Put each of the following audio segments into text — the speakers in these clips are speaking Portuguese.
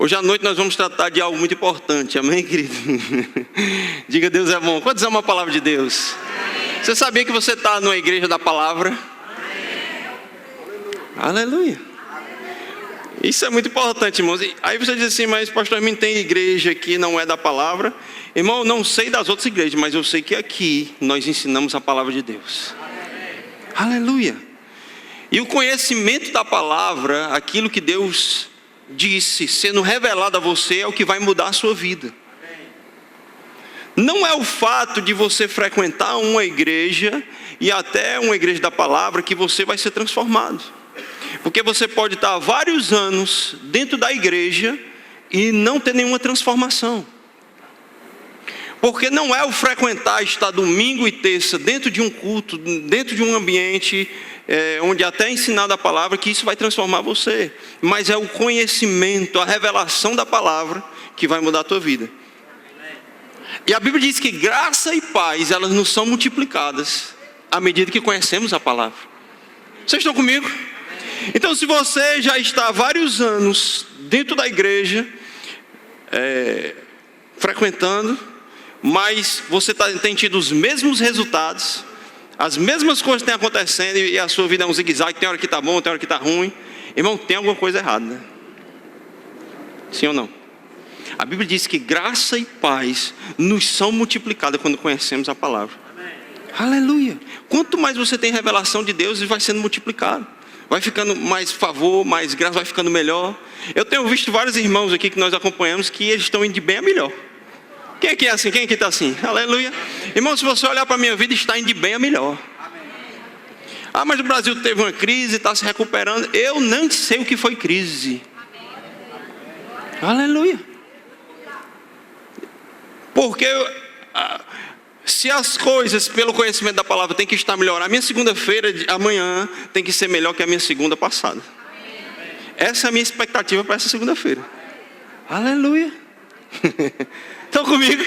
Hoje à noite nós vamos tratar de algo muito importante, amém, querido? Diga, Deus é bom. Quantos amam a palavra de Deus? Amém. Você sabia que você está numa igreja da palavra? Amém. Aleluia. Isso é muito importante, irmãos. Aí você diz assim, mas pastor, mim tem igreja que não é da palavra. Irmão, eu não sei das outras igrejas, mas eu sei que aqui nós ensinamos a palavra de Deus. Amém. Aleluia. E o conhecimento da palavra, aquilo que Deus disse, sendo revelado a você, é o que vai mudar a sua vida. Não é o fato de você frequentar uma igreja, e até uma igreja da palavra, que você vai ser transformado. Porque você pode estar vários anos dentro da igreja e não ter nenhuma transformação. Porque não é o frequentar, estar domingo e terça dentro de um culto, dentro de um ambiente onde até é ensinada a palavra, que isso vai transformar você. Mas é o conhecimento, a revelação da palavra que vai mudar a tua vida. E a Bíblia diz que graça e paz, elas não são multiplicadas à medida que conhecemos a palavra. Vocês estão comigo? Então, se você já está há vários anos dentro da igreja, frequentando, mas você tem tido os mesmos resultados, as mesmas coisas têm acontecendo, e a sua vida é um zigue-zague, tem hora que está bom, tem hora que está ruim. Irmão, tem alguma coisa errada, né? Sim ou não? A Bíblia diz que graça e paz nos são multiplicadas quando conhecemos a palavra. Amém. Aleluia. Quanto mais você tem revelação de Deus, ele vai sendo multiplicado. Vai ficando mais favor, mais graça, vai ficando melhor. Eu tenho visto vários irmãos aqui que nós acompanhamos, que eles estão indo de bem a melhor. Quem é que é assim? Quem é que está assim? Aleluia. Irmão, se você olhar para a minha vida, está indo de bem a melhor. Ah, mas o Brasil teve uma crise, está se recuperando. Eu não sei o que foi crise. Aleluia. Porque se as coisas, pelo conhecimento da palavra, tem que estar melhor, a minha segunda-feira de amanhã tem que ser melhor que a minha segunda passada. Essa é a minha expectativa para essa segunda-feira. Aleluia. Estão comigo?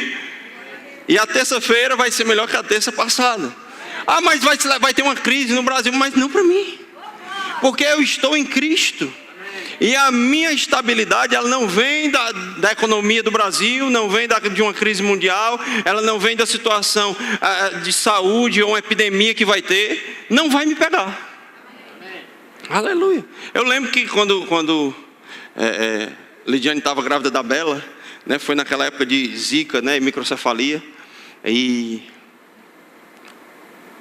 E a terça-feira vai ser melhor que a terça passada. Ah, mas vai ter uma crise no Brasil. Mas não para mim. Porque eu estou em Cristo. E a minha estabilidade, ela não vem da economia do Brasil, não vem de uma crise mundial, ela não vem da situação de saúde ou uma epidemia que vai ter. Não vai me pegar. Aleluia. Eu lembro que quando Lidiane estava grávida da Bela, né, foi naquela época de zika, né, microcefalia, e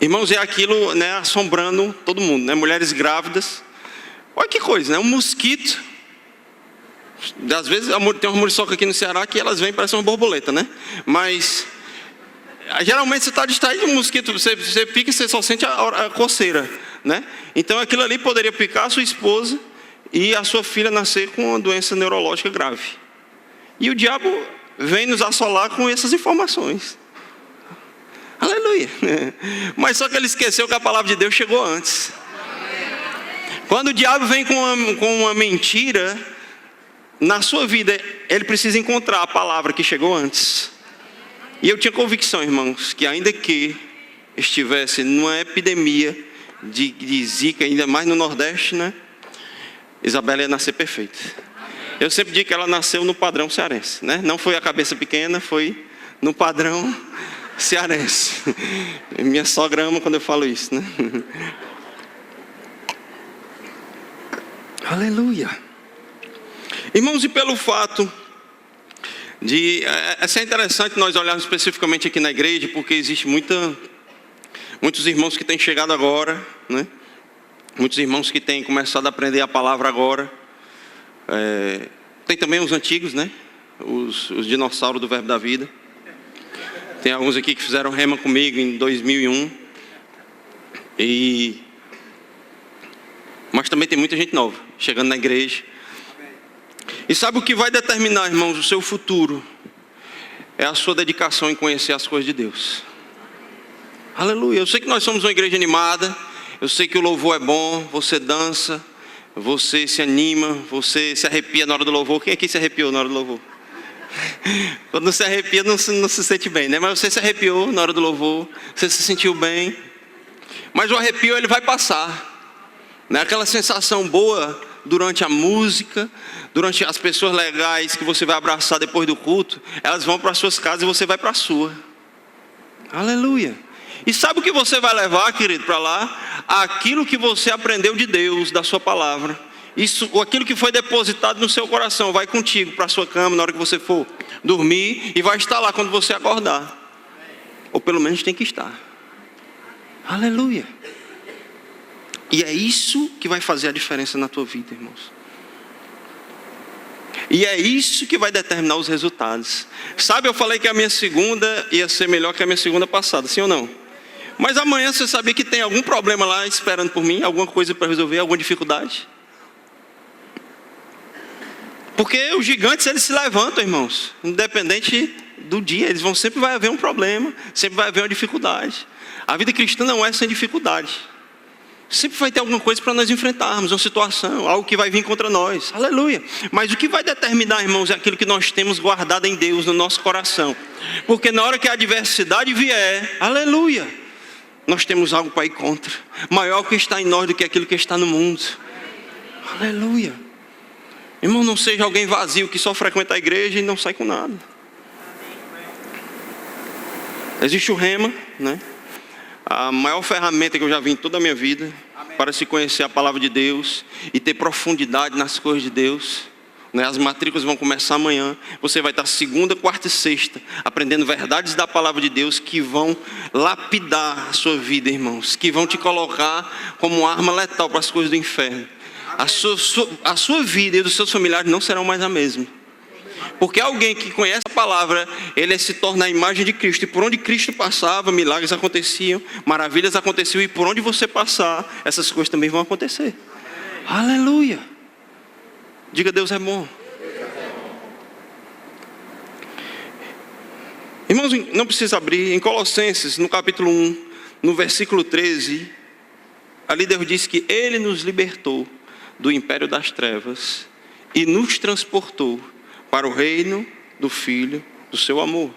irmãos, é aquilo, né, assombrando todo mundo, né, mulheres grávidas. Olha que coisa, né, um mosquito, às vezes tem uma muriçoca aqui no Ceará que elas vêm, parecem uma borboleta, né, mas geralmente você está distraído de um mosquito, você pica e você só sente a coceira, né, então aquilo ali poderia picar a sua esposa e a sua filha nascer com uma doença neurológica grave. E o diabo vem nos assolar com essas informações. Aleluia. Mas só que ele esqueceu que a palavra de Deus chegou antes. Quando o diabo vem com uma mentira, na sua vida, ele precisa encontrar a palavra que chegou antes. E eu tinha convicção, irmãos, que ainda que estivesse numa epidemia de zika, ainda mais no Nordeste, né? Isabela ia nascer perfeita. Eu sempre digo que ela nasceu no padrão cearense, né? Não foi a cabeça pequena, foi no padrão cearense. Minha sogra ama quando eu falo isso, né? Aleluia. Irmãos, e pelo fato de... é interessante nós olharmos especificamente aqui na igreja, porque existe muitos irmãos que têm chegado agora, né? Muitos irmãos que têm começado a aprender a palavra agora. Tem também os antigos, né? Os dinossauros do Verbo da Vida. Tem alguns aqui que fizeram rema comigo em 2001. Mas também tem muita gente nova chegando na igreja. E sabe o que vai determinar, irmãos, o seu futuro? É a sua dedicação em conhecer as coisas de Deus. Aleluia. Eu sei que nós somos uma igreja animada. Eu sei que o louvor é bom. Você dança. Você se anima, você se arrepia na hora do louvor. Quem aqui se arrepiou na hora do louvor? Quando se arrepia não se sente bem, né? Mas você se arrepiou na hora do louvor, você se sentiu bem. Mas o arrepio ele vai passar, né? Aquela sensação boa durante a música, durante as pessoas legais que você vai abraçar depois do culto, elas vão para as suas casas e você vai para a sua. Aleluia. E sabe o que você vai levar, querido, para lá? Aquilo que você aprendeu de Deus, da sua palavra. Isso, aquilo que foi depositado no seu coração, vai contigo para a sua cama na hora que você for dormir e vai estar lá quando você acordar. Ou pelo menos tem que estar. Aleluia. E é isso que vai fazer a diferença na tua vida, irmãos. E é isso que vai determinar os resultados. Sabe, eu falei que a minha segunda ia ser melhor que a minha segunda passada, sim ou não? Mas amanhã você sabia que tem algum problema lá esperando por mim? Alguma coisa para resolver, alguma dificuldade? Porque os gigantes, eles se levantam, irmãos. Independente do dia, eles vão, sempre vai haver um problema, sempre vai haver uma dificuldade. A vida cristã não é sem dificuldade. Sempre vai ter alguma coisa para nós enfrentarmos, uma situação, algo que vai vir contra nós. Aleluia. Mas o que vai determinar, irmãos, é aquilo que nós temos guardado em Deus, no nosso coração. Porque na hora que a adversidade vier, aleluia, nós temos algo para ir contra. Maior que está em nós do que aquilo que está no mundo. Aleluia. Irmão, não seja alguém vazio que só frequenta a igreja e não sai com nada. Existe o rema, né? A maior ferramenta que eu já vi em toda a minha vida, para se conhecer a palavra de Deus e ter profundidade nas coisas de Deus, né? As matrículas vão começar amanhã. Você vai estar segunda, quarta e sexta aprendendo verdades da palavra de Deus que vão lapidar a sua vida, irmãos, que vão te colocar como arma letal para as coisas do inferno. A sua vida e dos seus familiares não serão mais a mesma. Porque alguém que conhece a palavra, ele se torna a imagem de Cristo. E por onde Cristo passava, milagres aconteciam, maravilhas aconteciam. E por onde você passar, essas coisas também vão acontecer. Aleluia. Diga, Deus é bom. Irmãos, não precisa abrir. Em Colossenses, no capítulo 1, no versículo 13, ali Deus diz que Ele nos libertou do império das trevas e nos transportou para o reino do Filho do seu amor.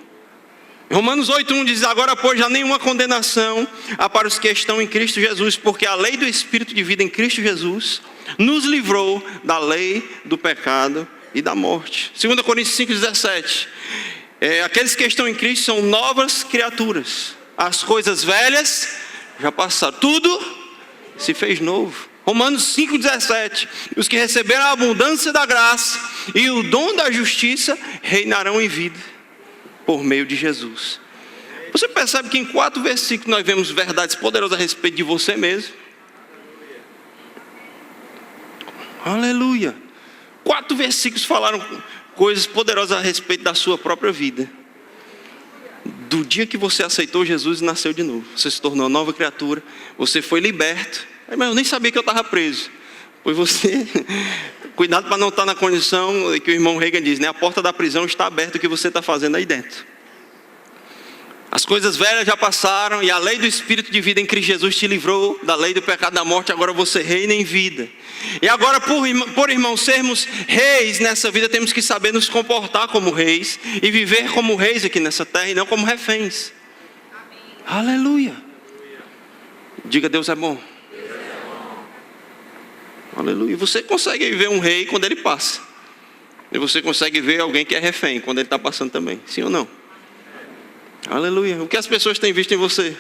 Romanos 8:1 diz: agora, pois, já nenhuma condenação há para os que estão em Cristo Jesus, porque a lei do Espírito de vida em Cristo Jesus nos livrou da lei do pecado e da morte. 2 Coríntios 5:17, aqueles que estão em Cristo são novas criaturas. As coisas velhas já passaram, tudo se fez novo. Romanos 5:17, os que receberam a abundância da graça e o dom da justiça reinarão em vida por meio de Jesus. Você percebe que em 4 versículos nós vemos verdades poderosas a respeito de você mesmo. Aleluia. 4 versículos falaram coisas poderosas a respeito da sua própria vida. Do dia que você aceitou Jesus e nasceu de novo, você se tornou uma nova criatura, você foi liberto. Mas eu nem sabia que eu estava preso. Pois você, cuidado para não estar na condição que o irmão Reagan diz, né? A porta da prisão está aberta, o que você está fazendo aí dentro. As coisas velhas já passaram e a lei do Espírito de vida em Cristo Jesus te livrou da lei do pecado e da morte. Agora você reina em vida. E agora, por irmão, sermos reis nessa vida, temos que saber nos comportar como reis e viver como reis aqui nessa terra e não como reféns. Amém. Aleluia. Diga, Deus é bom. Aleluia. Você consegue ver um rei quando ele passa. E você consegue ver alguém que é refém quando ele está passando também. Sim ou não? Aleluia. O que as pessoas têm visto em você?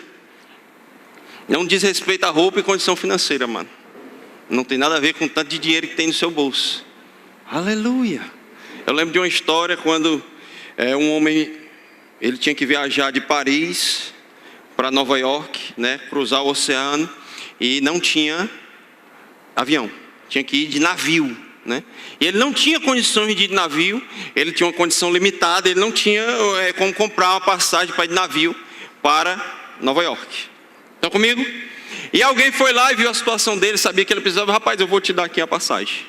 Não diz respeito a roupa e condição financeira, mano. Não tem nada a ver com o tanto de dinheiro que tem no seu bolso. Aleluia. Eu lembro de uma história quando um homem, ele tinha que viajar de Paris para Nova York, né? Cruzar o oceano e não tinha avião. Tinha que ir de navio, né? E ele não tinha condições de ir de navio, ele tinha uma condição limitada, ele não tinha como comprar uma passagem para ir de navio para Nova York. Estão comigo? E alguém foi lá e viu a situação dele, sabia que ele precisava, rapaz, eu vou te dar aqui a passagem.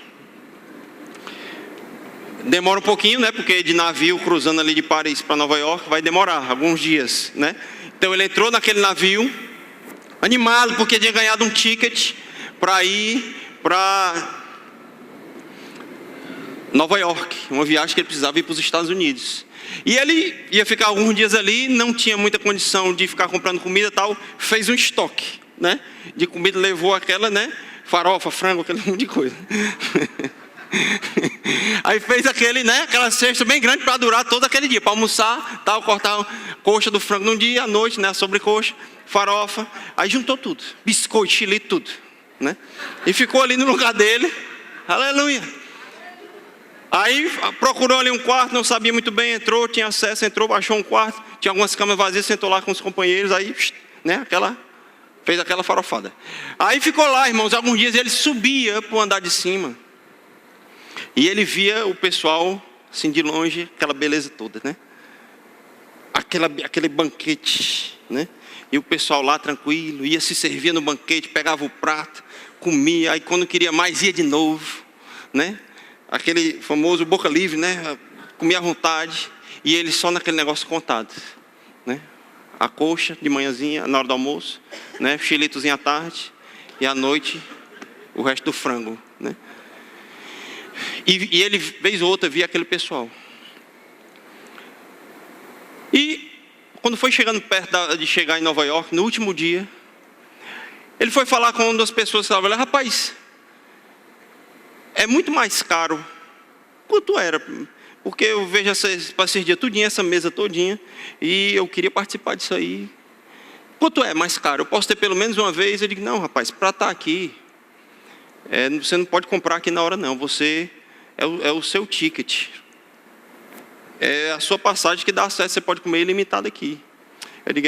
Demora um pouquinho, né? Porque de navio cruzando ali de Paris para Nova York vai demorar alguns dias, né? Então ele entrou naquele navio, animado porque tinha ganhado um ticket para ir para Nova York, uma viagem que ele precisava ir para os Estados Unidos. E ele ia ficar alguns dias ali, não tinha muita condição de ficar comprando comida e tal, fez um estoque, né, de comida, levou aquela, né, farofa, frango, aquele monte de coisa. Aí fez aquele, né, aquela cesta bem grande para durar todo aquele dia, para almoçar, tal, cortar a coxa do frango num dia, à noite, né, a sobrecoxa, farofa. Aí juntou tudo, biscoito, chilito, tudo, né? E ficou ali no lugar dele. Aleluia. Aí procurou ali um quarto, não sabia muito bem, entrou, tinha acesso, entrou, baixou um quarto, tinha algumas camas vazias, sentou lá com os companheiros, aí, né, fez aquela farofada. Aí ficou lá, irmãos, alguns dias ele subia para o andar de cima. E ele via o pessoal, assim, de longe, aquela beleza toda, né? Aquele banquete, né? E o pessoal lá tranquilo, ia se servir no banquete, pegava o prato, comia, aí quando queria mais ia de novo, né? Aquele famoso boca livre, né? Comia à vontade, e ele só naquele negócio contado, né? A coxa de manhãzinha, na hora do almoço, né? Chilitozinho à tarde, e à noite, o resto do frango, né? E ele, vez ou outra, via aquele pessoal. E quando foi chegando perto de chegar em Nova York, no último dia, ele foi falar com uma das pessoas que estava lá: rapaz, é muito mais caro. Quanto era? Porque eu vejo esses dias tudinho, essa mesa todinha, e eu queria participar disso aí. Quanto é mais caro? Eu posso ter pelo menos uma vez? Ele disse: não, rapaz, para estar aqui, você não pode comprar aqui na hora não, você é o seu ticket, é a sua passagem que dá acesso, você pode comer ilimitado aqui. Eu digo: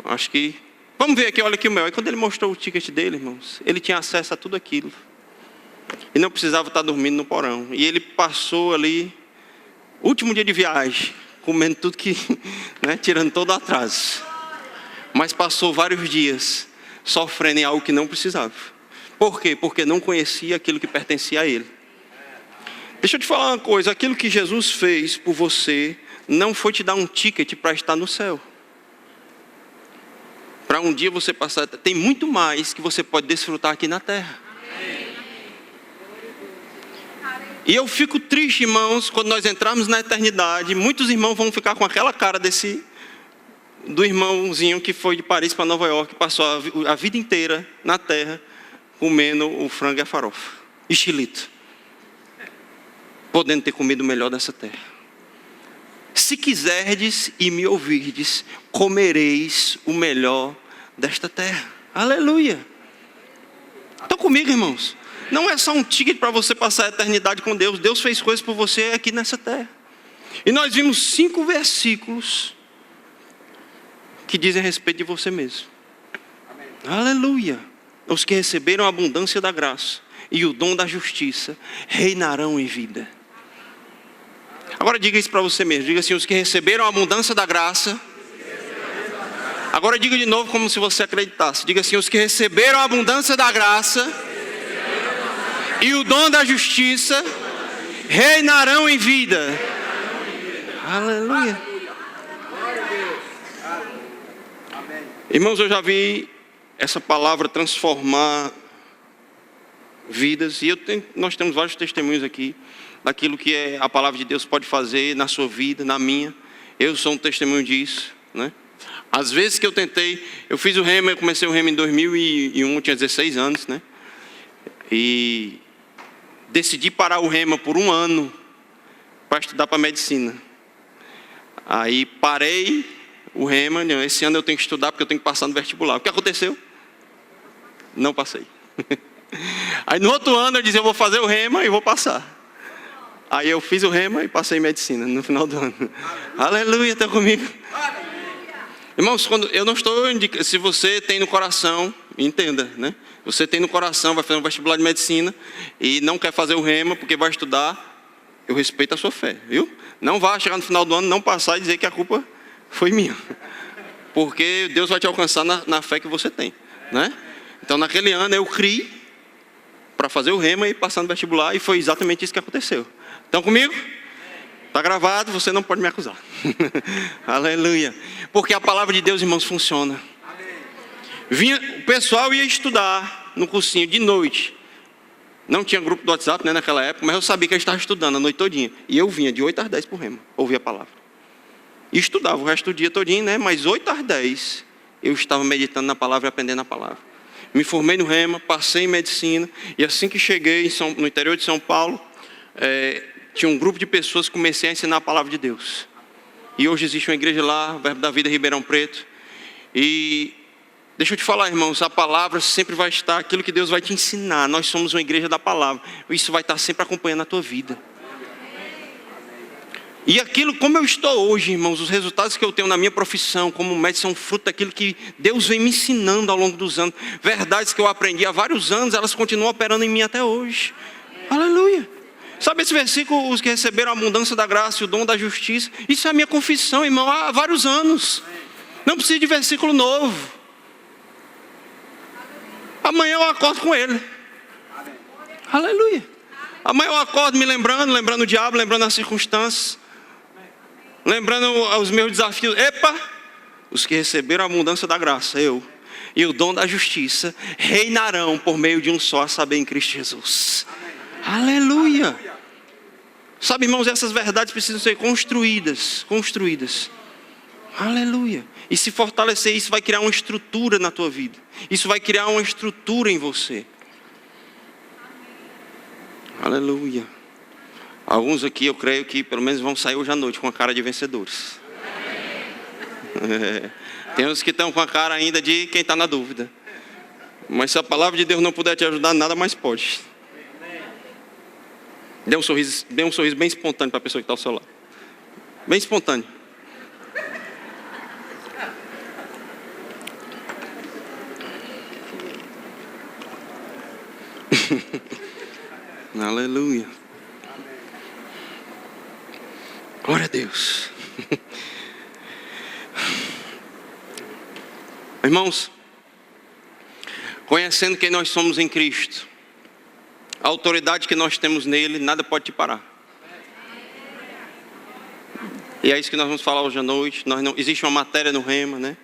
acho que, vamos ver aqui, olha aqui o meu. E quando ele mostrou o ticket dele, irmãos, ele tinha acesso a tudo aquilo, e não precisava estar dormindo no porão. E ele passou ali, último dia de viagem, comendo tudo que, né, tirando todo o atraso, mas passou vários dias sofrendo em algo que não precisava. Por quê? Porque não conhecia aquilo que pertencia a ele. Deixa eu te falar uma coisa, aquilo que Jesus fez por você não foi te dar um ticket para estar no céu. Para um dia você passar, tem muito mais que você pode desfrutar aqui na terra. E eu fico triste, irmãos, quando nós entrarmos na eternidade, muitos irmãos vão ficar com aquela cara do irmãozinho que foi de Paris para Nova York, passou a vida inteira na terra, comendo o frango e a farofa, e chilito, podendo ter comido o melhor dessa terra. Se quiserdes e me ouvirdes, comereis o melhor desta terra. Aleluia. Estão comigo, irmãos? Não é só um ticket para você passar a eternidade com Deus. Deus fez coisas por você aqui nessa terra. E nós vimos 5 versículos que dizem a respeito de você mesmo. Amém. Aleluia. Os que receberam a abundância da graça e o dom da justiça reinarão em vida. Agora diga isso para você mesmo. Diga assim: os que receberam a abundância da graça. Agora diga de novo como se você acreditasse. Diga assim: os que receberam a abundância da graça e o dom da justiça reinarão em vida. Aleluia. Irmãos, eu já vi essa palavra transformar vidas. E nós temos vários testemunhos aqui daquilo que a palavra de Deus pode fazer na sua vida, na minha. Eu sou um testemunho disso, né? Às vezes que eu fiz o rema, eu comecei o rema em 2001, eu tinha 16 anos, né? E decidi parar o rema por 1 ano para estudar para medicina. Aí parei o rema, esse ano eu tenho que estudar porque eu tenho que passar no vestibular. O que aconteceu? Não passei. Aí no outro ano eu disse: eu vou fazer o rema e vou passar. Aí eu fiz o rema e passei em medicina no final do ano. Aleluia, está comigo? Irmãos, eu não estou indicando, se você tem no coração, entenda, né? Você tem no coração, vai fazer um vestibular de medicina e não quer fazer o rema porque vai estudar, eu respeito a sua fé, viu? Não vá chegar no final do ano, não passar e dizer que a culpa foi minha. Porque Deus vai te alcançar na fé que você tem, né? Então naquele ano eu criei para fazer o rema e passar no vestibular, e foi exatamente isso que aconteceu. Estão comigo? Está gravado, você não pode me acusar. Aleluia. Porque a palavra de Deus, irmãos, funciona. O pessoal ia estudar no cursinho de noite. Não tinha grupo do WhatsApp, né, naquela época, mas eu sabia que eu estava estudando a noite todinha. E eu vinha de 8 às 10 por rema, ouvia a palavra. E estudava o resto do dia todinho, né? Mas 8 às 10 eu estava meditando na palavra e aprendendo a palavra. Me formei no Rema, passei em medicina, e assim que cheguei no interior de São Paulo, tinha um grupo de pessoas que comecei a ensinar a palavra de Deus. E hoje existe uma igreja lá, Verbo da Vida, Ribeirão Preto. E deixa eu te falar, irmãos, a palavra sempre vai estar, aquilo que Deus vai te ensinar. Nós somos uma igreja da palavra. Isso vai estar sempre acompanhando a tua vida. E aquilo, como eu estou hoje, irmãos, os resultados que eu tenho na minha profissão como médico são fruto daquilo que Deus vem me ensinando ao longo dos anos. Verdades que eu aprendi há vários anos, elas continuam operando em mim até hoje. Aleluia. Sabe esse versículo, os que receberam a abundância da graça e o dom da justiça? Isso é a minha confissão, irmão, há vários anos. Não precisa de versículo novo. Amanhã eu acordo com ele. Aleluia. Amanhã eu acordo me lembrando o diabo, lembrando as circunstâncias. Lembrando os meus desafios. Epa! Os que receberam a abundância da graça, eu, e o dom da justiça, reinarão por meio de um só, a saber, em Cristo Jesus. Aleluia! Sabe, irmãos, essas verdades precisam ser construídas. Aleluia! E se fortalecer, isso vai criar uma estrutura na tua vida. Isso vai criar uma estrutura em você. Aleluia! Alguns aqui, eu creio que pelo menos vão sair hoje à noite com a cara de vencedores. Tem uns que estão com a cara ainda de quem está na dúvida. Mas se a palavra de Deus não puder te ajudar, nada mais pode. Dê um sorriso bem espontâneo para a pessoa que está ao seu lado. Bem espontâneo. Aleluia. Glória a Deus. Irmãos, conhecendo quem nós somos em Cristo, a autoridade que nós temos nele, nada pode te parar. E é isso que nós vamos falar hoje à noite. Existe uma matéria no Rema, né?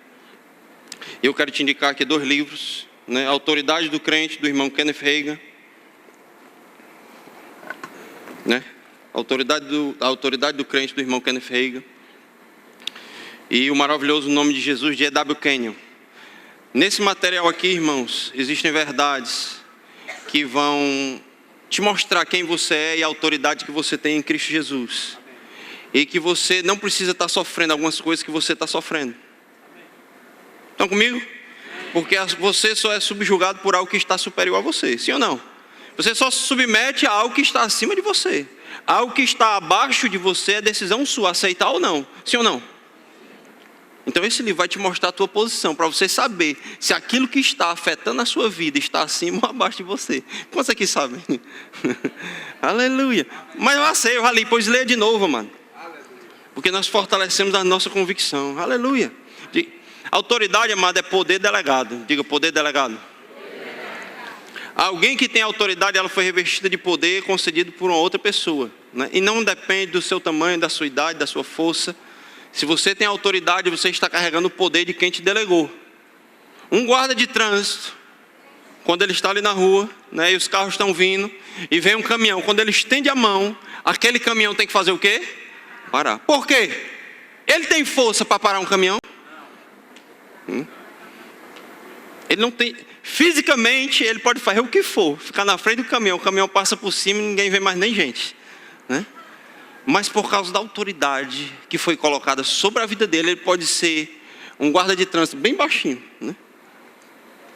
E eu quero te indicar aqui 2 livros, né? A Autoridade do Crente, do irmão Kenneth Hagin, né? A autoridade do Crente, do irmão Kenneth Hagin. E o Maravilhoso Nome de Jesus, de E.W. Kenyon. Nesse material aqui, irmãos, existem verdades que vão te mostrar quem você é e a autoridade que você tem em Cristo Jesus. E que você não precisa estar sofrendo algumas coisas que você está sofrendo. Estão comigo? Porque você só é subjugado por algo que está superior a você, sim ou não? Você só se submete a algo que está acima de você. Algo que está abaixo de você é decisão sua, aceitar ou não, sim ou não? Então esse livro vai te mostrar a tua posição, para você saber se aquilo que está afetando a sua vida está acima ou abaixo de você. Quantos aqui sabem? Aleluia. Mas eu sei, eu já li, pois leia de novo, mano. Porque nós fortalecemos a nossa convicção. Aleluia. Autoridade, amado, é poder delegado. Diga, poder delegado. Alguém que tem autoridade, ela foi revestida de poder concedido por uma outra pessoa, né? E não depende do seu tamanho, da sua idade, da sua força. Se você tem autoridade, você está carregando o poder de quem te delegou. Um guarda de trânsito, quando ele está ali na rua, né, e os carros estão vindo, e vem um caminhão, quando ele estende a mão, aquele caminhão tem que fazer o quê? Parar. Por quê? Ele tem força para parar um caminhão? Ele não tem. Fisicamente, ele pode fazer o que for, ficar na frente do caminhão, o caminhão passa por cima e ninguém vê mais nem gente, né? Mas por causa da autoridade que foi colocada sobre a vida dele, ele pode ser um guarda de trânsito bem baixinho, né?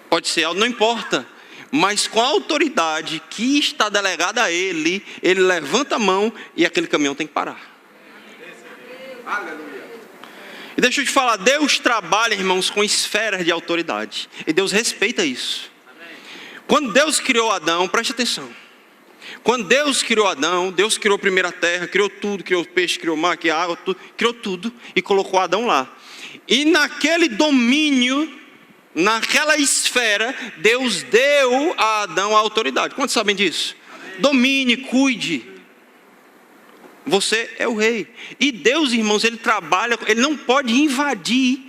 Pode ser alto, não importa. Mas com a autoridade que está delegada a ele, ele levanta a mão e aquele caminhão tem que parar. Aleluia. E deixa eu te falar, Deus trabalha, irmãos, com esferas de autoridade. E Deus respeita isso. Quando Deus criou Adão, preste atenção. Quando Deus criou Adão, Deus criou a primeira terra, criou tudo, criou peixe, criou mar, criou água, criou tudo e colocou Adão lá. E naquele domínio, naquela esfera, Deus deu a Adão a autoridade. Quantos sabem disso? Domine, cuide. Você é o rei. E Deus, irmãos, ele trabalha, ele não pode invadir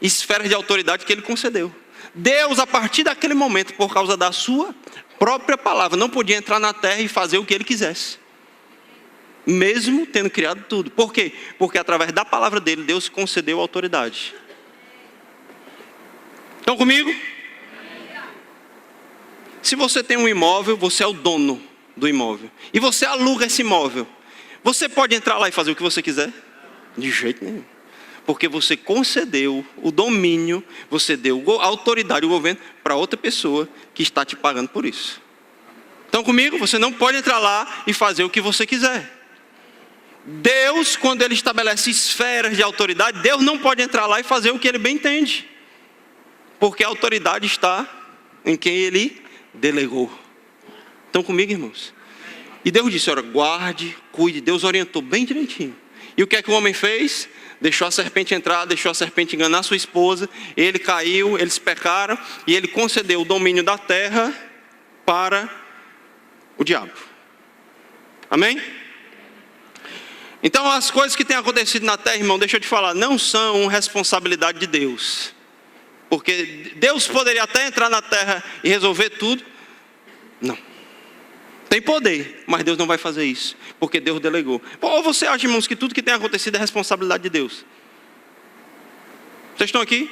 esferas de autoridade que ele concedeu. Deus, a partir daquele momento, por causa da sua própria palavra, não podia entrar na terra e fazer o que ele quisesse. Mesmo tendo criado tudo. Por quê? Porque através da palavra dele, Deus concedeu autoridade. Estão comigo? Se você tem um imóvel, você é o dono do imóvel. E você aluga esse imóvel. Você pode entrar lá e fazer o que você quiser? De jeito nenhum. Porque você concedeu o domínio, você deu a autoridade, o governo, para outra pessoa que está te pagando por isso. Então comigo, você não pode entrar lá e fazer o que você quiser. Deus, quando Ele estabelece esferas de autoridade, Deus não pode entrar lá e fazer o que Ele bem entende. Porque a autoridade está em quem Ele delegou. Estão comigo, irmãos? E Deus disse, olha, guarde, cuide. Deus orientou bem direitinho. E o que é que o homem fez? Deixou a serpente entrar, deixou a serpente enganar sua esposa. Ele caiu, eles pecaram. E ele concedeu o domínio da terra para o diabo. Amém? Então as coisas que têm acontecido na terra, irmão, deixa eu te falar, não são responsabilidade de Deus. Porque Deus poderia até entrar na terra e resolver tudo. Não. Tem poder, mas Deus não vai fazer isso. Porque Deus delegou. Ou você acha, irmãos, que tudo que tem acontecido é responsabilidade de Deus? Vocês estão aqui?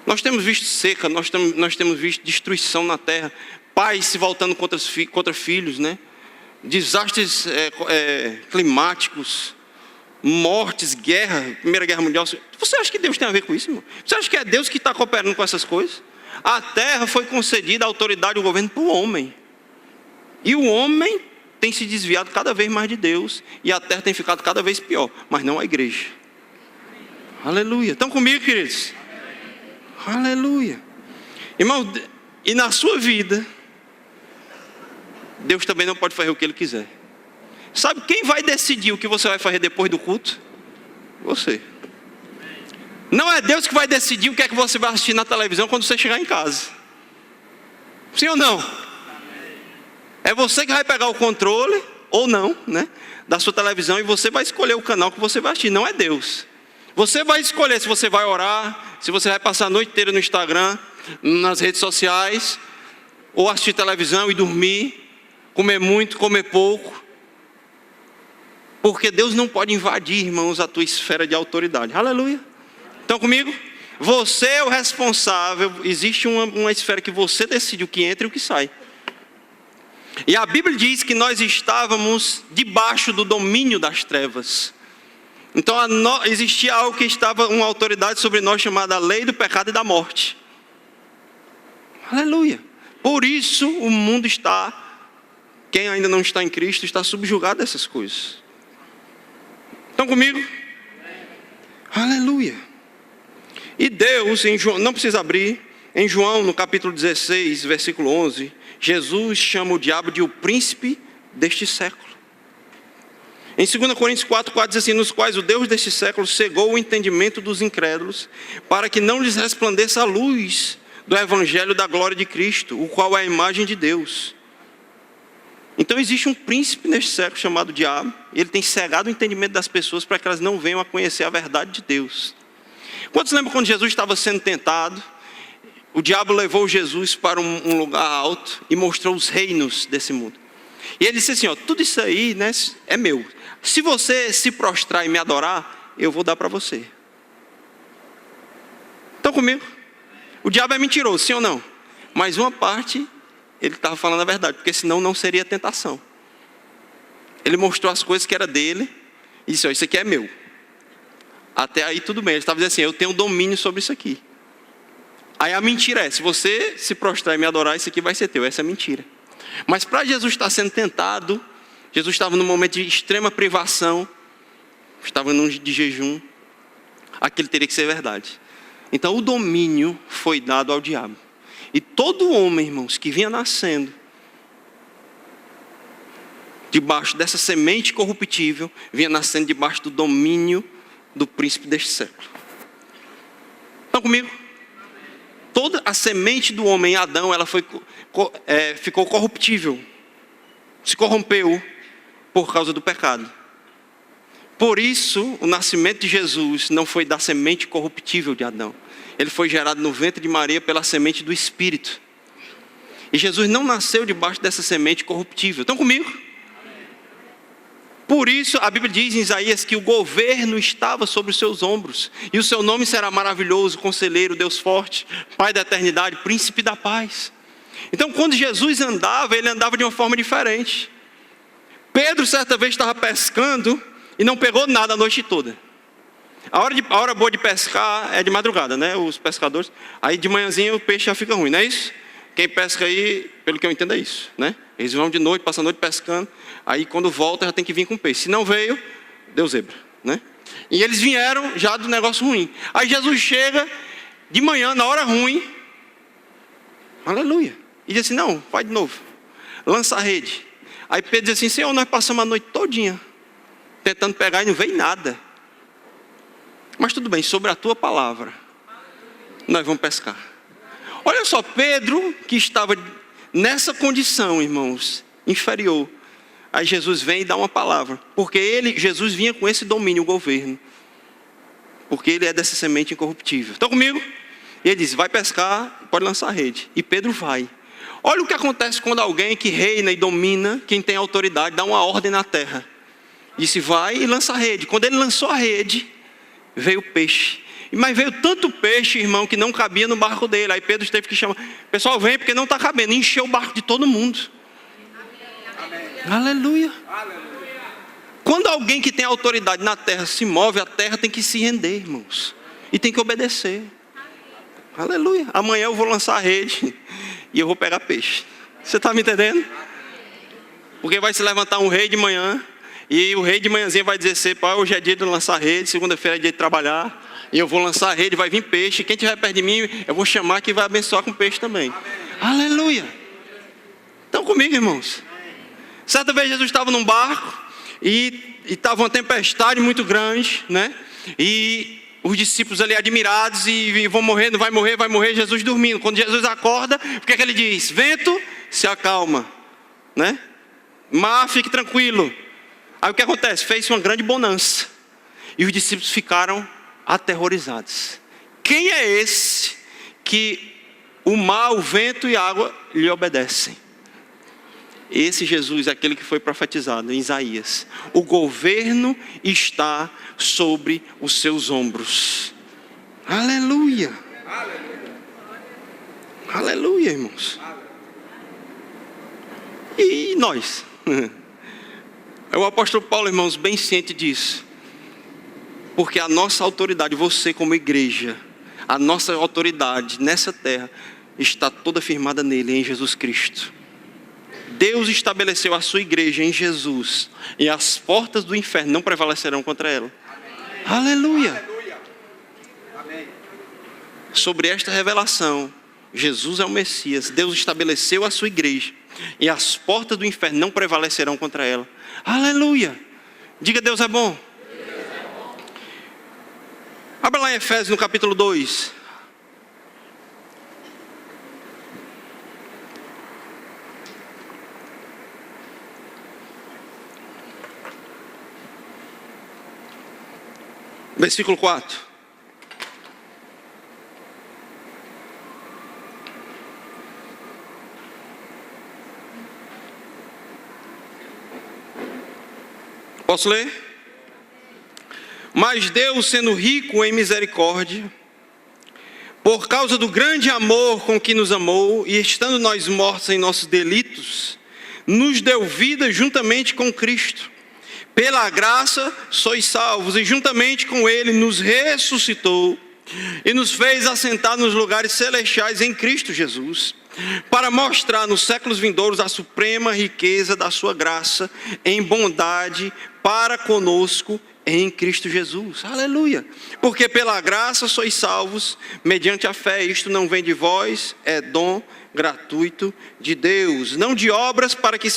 Nós temos visto seca, nós temos visto destruição na terra. Pais se voltando contra filhos, né? Desastres climáticos, mortes, guerra, Primeira Guerra Mundial. Você acha que Deus tem a ver com isso, irmão? Você acha que é Deus que está cooperando com essas coisas? A terra foi concedida a autoridade do governo para o homem. E o homem tem se desviado cada vez mais de Deus. E a terra tem ficado cada vez pior. Mas não a igreja. Aleluia. Estão comigo, queridos? Aleluia. Irmão, e na sua vida, Deus também não pode fazer o que Ele quiser. Sabe quem vai decidir o que você vai fazer depois do culto? Você. Não é Deus que vai decidir o que é que você vai assistir na televisão quando você chegar em casa. Sim ou não? É você que vai pegar o controle, ou não, né, da sua televisão, e você vai escolher o canal que você vai assistir, não é Deus. Você vai escolher se você vai orar, se você vai passar a noite inteira no Instagram, nas redes sociais, ou assistir televisão e dormir, comer muito, comer pouco. Porque Deus não pode invadir, irmãos, a tua esfera de autoridade. Aleluia. Estão comigo? Você é o responsável, existe uma esfera que você decide o que entra e o que sai. E a Bíblia diz que nós estávamos debaixo do domínio das trevas. Então existia algo que estava, uma autoridade sobre nós chamada lei do pecado e da morte. Aleluia. Por isso o mundo está, quem ainda não está em Cristo, está subjugado dessas coisas. Estão comigo? Aleluia. E Deus, em João, não precisa abrir, em João no capítulo 16, versículo 11, Jesus chama o diabo de o príncipe deste século. Em 2 Coríntios 4,4 diz assim, nos quais o Deus deste século cegou o entendimento dos incrédulos, para que não lhes resplandeça a luz do evangelho da glória de Cristo, o qual é a imagem de Deus. Então existe um príncipe neste século chamado diabo, e ele tem cegado o entendimento das pessoas para que elas não venham a conhecer a verdade de Deus. Quantos lembram quando Jesus estava sendo tentado? O diabo levou Jesus para um lugar alto e mostrou os reinos desse mundo. E ele disse assim, ó, tudo isso aí, né, é meu. Se você se prostrar e me adorar, eu vou dar para você. Estão comigo? O diabo é mentiroso, sim ou não? Mas uma parte, ele estava falando a verdade, porque senão não seria tentação. Ele mostrou as coisas que era dele e disse, ó, isso aqui é meu. Até aí tudo bem, ele estava dizendo assim, eu tenho domínio sobre isso aqui. Aí a mentira é, se você se prostrar e me adorar, isso aqui vai ser teu, essa é a mentira. Mas para Jesus estar sendo tentado, Jesus estava num momento de extrema privação, estava num de jejum, aquilo teria que ser verdade. Então o domínio foi dado ao diabo. E todo homem, irmãos, que vinha nascendo, debaixo dessa semente corruptível, vinha nascendo debaixo do domínio do príncipe deste século. Estão comigo? Toda a semente do homem, Adão, ela ficou corruptível. Se corrompeu por causa do pecado. Por isso, o nascimento de Jesus não foi da semente corruptível de Adão. Ele foi gerado no ventre de Maria pela semente do Espírito. E Jesus não nasceu debaixo dessa semente corruptível. Estão comigo? Por isso, a Bíblia diz em Isaías que o governo estava sobre os seus ombros. E o seu nome será maravilhoso, conselheiro, Deus forte, Pai da eternidade, príncipe da paz. Então, quando Jesus andava, ele andava de uma forma diferente. Pedro, certa vez, estava pescando e não pegou nada a noite toda. A hora boa de pescar é de madrugada, né? Os pescadores. Aí de manhãzinha o peixe já fica ruim, não é isso? Quem pesca aí, pelo que eu entendo, é isso, né? Eles vão de noite, passam a noite pescando. Aí quando volta já tem que vir com peixe. Se não veio, deu zebra, né? E eles vieram já do negócio ruim. Aí Jesus chega de manhã, na hora ruim. Aleluia. E diz assim, não, vai de novo. Lança a rede. Aí Pedro diz assim, Senhor, nós passamos a noite todinha tentando pegar e não veio nada. Mas tudo bem, sobre a tua palavra, nós vamos pescar. Olha só, Pedro, que estava nessa condição, irmãos, inferior. Aí Jesus vem e dá uma palavra. Porque Jesus vinha com esse domínio, o governo. Porque ele é dessa semente incorruptível. Estão comigo? E ele diz, vai pescar, pode lançar a rede. E Pedro vai. Olha o que acontece quando alguém que reina e domina, quem tem autoridade, dá uma ordem na terra. Disse, vai e lança a rede. Quando ele lançou a rede, veio peixe. Mas veio tanto peixe, irmão, que não cabia no barco dele. Aí Pedro teve que chamar. Pessoal, vem porque não está cabendo. Encheu o barco de todo mundo. Amém. Aleluia. Aleluia. Quando alguém que tem autoridade na terra se move, a terra tem que se render, irmãos. E tem que obedecer. Aleluia. Amanhã eu vou lançar a rede e eu vou pegar peixe. Você está me entendendo? Porque vai se levantar um rei de manhã. E o rei de manhãzinha vai dizer assim, pai, hoje é dia de lançar a rede, segunda-feira é dia de trabalhar. E eu vou lançar a rede, vai vir peixe. Quem estiver perto de mim, eu vou chamar que vai abençoar com peixe também. Amém. Aleluia. Estão comigo, irmãos? Certa vez Jesus estava num barco e estava uma tempestade muito grande, né? E os discípulos ali admirados e vão morrer, não vai morrer, Jesus dormindo. Quando Jesus acorda, o que é que ele diz? Vento, se acalma, né? Mar, fique tranquilo. Aí o que acontece? Fez uma grande bonança. E os discípulos ficaram aterrorizados. Quem é esse que o mar, o vento e a água lhe obedecem? Esse Jesus é aquele que foi profetizado em Isaías. O governo está sobre os seus ombros. Aleluia. Aleluia, irmãos. E nós? O apóstolo Paulo, irmãos, bem ciente disso. Porque a nossa autoridade, você como igreja, a nossa autoridade nessa terra está toda firmada nele, em Jesus Cristo. Deus estabeleceu a sua igreja em Jesus, e as portas do inferno não prevalecerão contra ela. Amém. Aleluia. Aleluia. Amém. Sobre esta revelação, Jesus é o Messias, Deus estabeleceu a sua igreja, e as portas do inferno não prevalecerão contra ela. Aleluia. Diga, Deus é bom. Abra lá em Efésios no capítulo 2. Versículo 4. Posso ler? Mas Deus, sendo rico em misericórdia, por causa do grande amor com que nos amou, e estando nós mortos em nossos delitos, nos deu vida juntamente com Cristo. Pela graça sois salvos, e juntamente com Ele nos ressuscitou, e nos fez assentar nos lugares celestiais em Cristo Jesus, para mostrar nos séculos vindouros a suprema riqueza da sua graça, em bondade para conosco, em Cristo Jesus. Aleluia. Porque pela graça sois salvos, mediante a fé. Isto não vem de vós, é dom gratuito de Deus, não de obras para que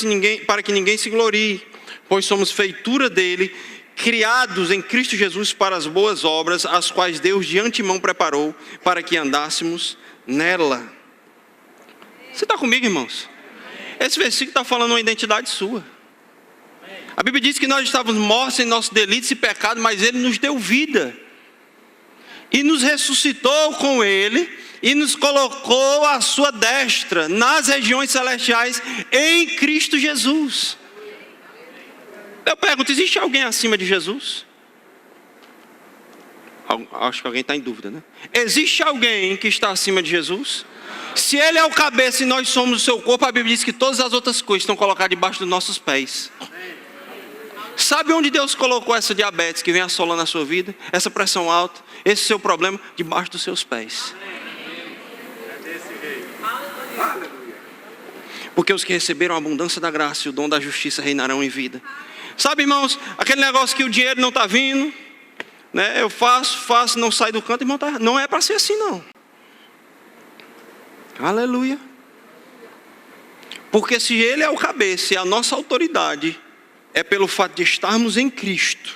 ninguém se glorie, pois somos feitura dele, criados em Cristo Jesus para as boas obras, as quais Deus de antemão preparou para que andássemos nela. Você está comigo, irmãos? Esse versículo está falando uma identidade sua. A Bíblia diz que nós estávamos mortos em nossos delitos e pecados, mas Ele nos deu vida. E nos ressuscitou com Ele, e nos colocou à sua destra, nas regiões celestiais, em Cristo Jesus. Eu pergunto, existe alguém acima de Jesus? Acho que alguém está em dúvida, né? Existe alguém que está acima de Jesus? Se Ele é o cabeça e nós somos o seu corpo, a Bíblia diz que todas as outras coisas estão colocadas debaixo dos nossos pés. Sabe onde Deus colocou essa diabetes que vem assolando a sua vida? Essa pressão alta, esse seu problema? Debaixo dos seus pés. Porque os que receberam a abundância da graça e o dom da justiça reinarão em vida. Sabe, irmãos, aquele negócio que o dinheiro não está vindo, né? Eu faço, não sai do canto, irmão, não é para ser assim, não. Aleluia. Porque se Ele é o cabeça e a nossa autoridade é pelo fato de estarmos em Cristo,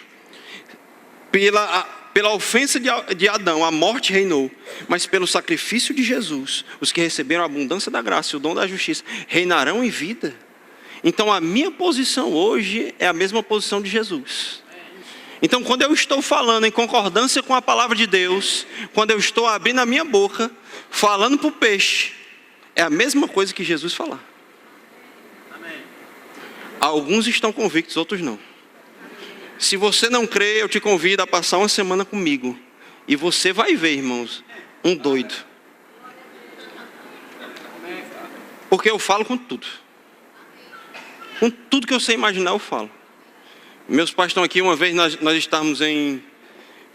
pela ofensa de Adão, a morte reinou, mas pelo sacrifício de Jesus, os que receberam a abundância da graça e o dom da justiça reinarão em vida. Então a minha posição hoje é a mesma posição de Jesus. Então quando eu estou falando em concordância com a palavra de Deus, quando eu estou abrindo a minha boca, falando para o peixe, é a mesma coisa que Jesus falar. Alguns estão convictos, outros não. Se você não crê, eu te convido a passar uma semana comigo. E você vai ver, irmãos, um doido. Porque eu falo com tudo. Com tudo que eu sei imaginar, eu falo. Meus pais estão aqui, uma vez nós estávamos em...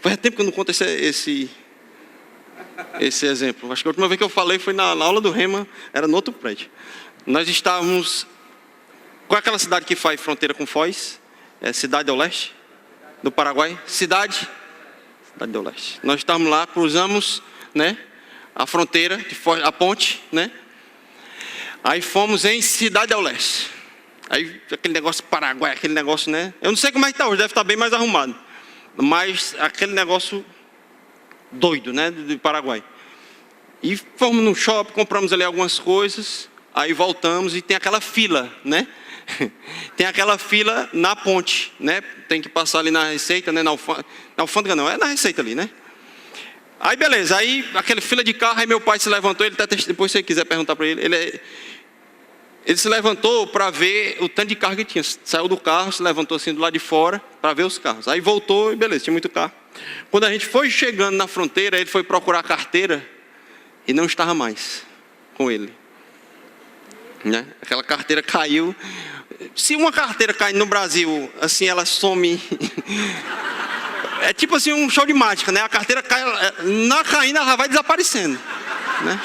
Faz tempo que eu não conto esse exemplo. Acho que a última vez que eu falei foi na aula do Rema, era no outro prédio. Nós estávamos... Qual é aquela cidade que faz fronteira com Foz? É Cidade do Leste, do Paraguai. Cidade do Leste. Nós estávamos lá, cruzamos, né, a fronteira, a ponte, né? Aí fomos em Cidade do Leste. Aí aquele negócio Paraguai, aquele negócio, né? Eu não sei como é que está hoje, deve estar bem mais arrumado. Mas aquele negócio doido, né, do Paraguai. E fomos no shopping, compramos ali algumas coisas. Aí voltamos e tem aquela fila, né? Tem aquela fila na ponte, né? Tem que passar ali na Receita, né? Na alfândega não, é na Receita ali, né? Aí beleza, aí aquela fila de carro, aí meu pai se levantou, depois se você quiser perguntar para ele, ele se levantou para ver o tanto de carro que tinha. Saiu do carro, se levantou assim do lado de fora para ver os carros. Aí voltou e beleza, tinha muito carro. Quando a gente foi chegando na fronteira, ele foi procurar a carteira e não estava mais com ele. Né? Aquela carteira caiu. Se uma carteira cai no Brasil, assim, ela some. É tipo assim um show de mágica, né? A carteira cai, na caindo ela vai desaparecendo, né?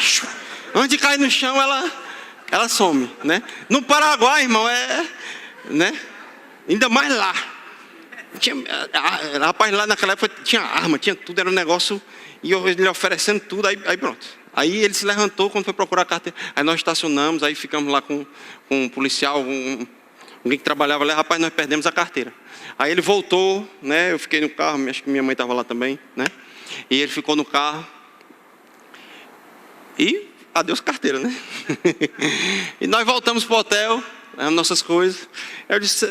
Antes de cair no chão, ela some, né? No Paraguai, irmão, né? Ainda mais lá. Rapaz, lá naquela época tinha arma, tinha tudo, era um negócio, e ele oferecendo tudo, aí pronto. Aí ele se levantou quando foi procurar a carteira. Aí nós estacionamos, aí ficamos lá com um policial, alguém que trabalhava lá. Rapaz, nós perdemos a carteira. Aí ele voltou, né? Eu fiquei no carro, acho que minha mãe estava lá também, né? E ele ficou no carro. E adeus carteira, né? E nós voltamos para o hotel, nossas coisas. Aí eu disse,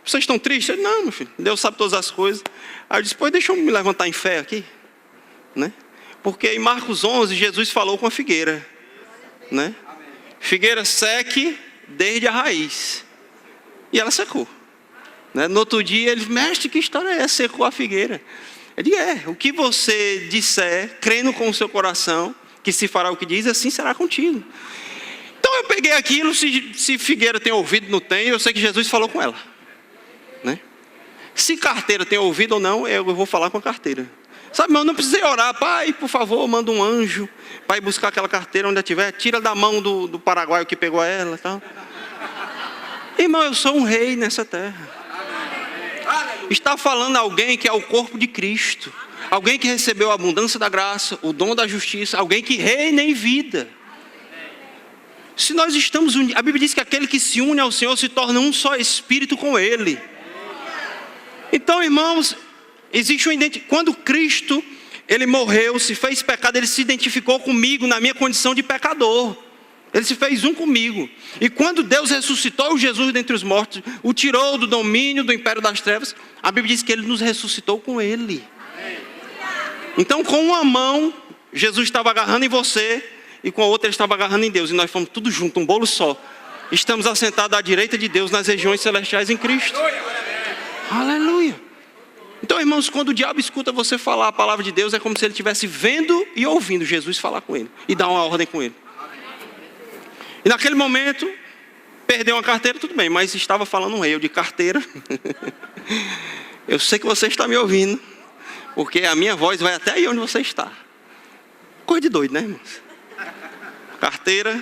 vocês estão tristes? Ele, não, meu filho, Deus sabe todas as coisas. Aí eu disse, pois deixa eu me levantar em fé aqui, né? Porque em Marcos 11, Jesus falou com a figueira, né? Figueira seque desde a raiz. E ela secou, né? No outro dia, ele, mestre, que história é essa? Secou a figueira. Ele disse, o que você disser, crendo com o seu coração, que se fará o que diz, assim será contigo. Então eu peguei aquilo, se figueira tem ouvido, não tem, eu sei que Jesus falou com ela, né? Se carteira tem ouvido ou não, eu vou falar com a carteira. Sabe, mas eu não precisei orar, pai, por favor, manda um anjo para ir buscar aquela carteira onde estiver, tira da mão do paraguaio que pegou ela, tal. Irmão, eu sou um rei nessa terra. Está falando alguém que é o corpo de Cristo, alguém que recebeu a abundância da graça, o dom da justiça, alguém que reina em vida. Se nós estamos unidos, a Bíblia diz que aquele que se une ao Senhor se torna um só espírito com Ele. Então, irmãos, existe quando Cristo, Ele morreu, se fez pecado, Ele se identificou comigo na minha condição de pecador. Ele se fez um comigo. E quando Deus ressuscitou Jesus dentre os mortos, o tirou do domínio do império das trevas, a Bíblia diz que Ele nos ressuscitou com Ele. Então, com uma mão, Jesus estava agarrando em você, e com a outra Ele estava agarrando em Deus. E nós fomos tudo junto, um bolo só. Estamos assentados à direita de Deus nas regiões celestiais em Cristo. Aleluia. Então Então, irmãos, quando o diabo escuta você falar a palavra de Deus, é como se ele estivesse vendo e ouvindo Jesus falar com ele e dar uma ordem com ele. E naquele momento, perdeu uma carteira, tudo bem, mas estava falando um rei. Eu de carteira. Eu sei que você está me ouvindo, porque a minha voz vai até aí onde você está. Coisa de doido, né, irmãos? Carteira,